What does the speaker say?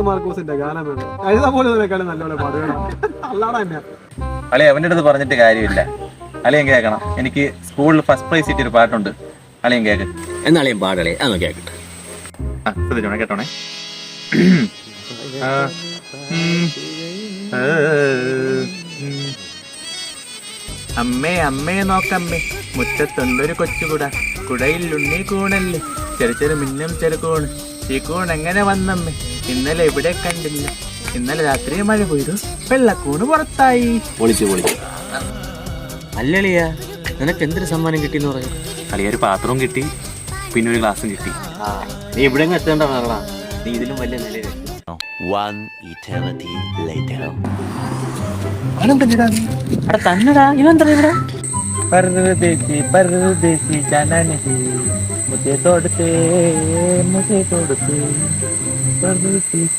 മാർക്കോസിന്റെ ഗാനം കഴുത പോലെ നല്ലോണം പാടുകയാണ്. അല്ലാതെ തന്നെ അളി അവന്റെ അടുത്ത് പറഞ്ഞിട്ട് കാര്യമില്ല. അളിയൻ കേൾക്കണം. എനിക്ക് സ്കൂളിൽ ഫസ്റ്റ് പ്രൈസ് കിട്ടിയൊരു പാട്ടുണ്ട്. അളിയൻ കേക്ക്. എന്നാളിയും പാടളേ അന്ന് കേക്കട്ടെ. ശ്രദ്ധിച്ചോണേ, കേട്ടോണേ. അമ്മേ അമ്മേ നോക്കമ്മേ, മുറ്റത്തൊണ്ടൊരു കൊച്ചുകുട, കുടയിൽ ഉണ്ണി കൂണല്ലേ, ചെറു ചെറു മിന്നും ചെറുകൂണ്, ഈ കൂൺ എങ്ങനെ വന്നമ്മേ, ഇന്നലെ ഇവിടെ കണ്ടില്ല, ഇന്നലെ രാത്രി മഴ പെയ്തു, വെള്ളക്കൂണ് പുറത്തായി. പൊളിച്ചു പൊളിച്ചു. അല്ലളിയാ, നിനക്ക് എന്തൊരു സമ്മാനം കിട്ടിയെന്ന് പറഞ്ഞു? അളിയ ഒരു പാത്രവും കിട്ടി, പിന്നെ ഒരു ഗ്ലാസും കിട്ടി. നീ ഇവിടെ എത്തേണ്ട പറഞ്ഞാ, നീ ഇതിലും വലിയ നിലയിൽ. തന്നടാ ഇവന്താ ഇവിടെ? परदेसी परदेसी जाना नहीं, मुझे तोड़ते परदेसी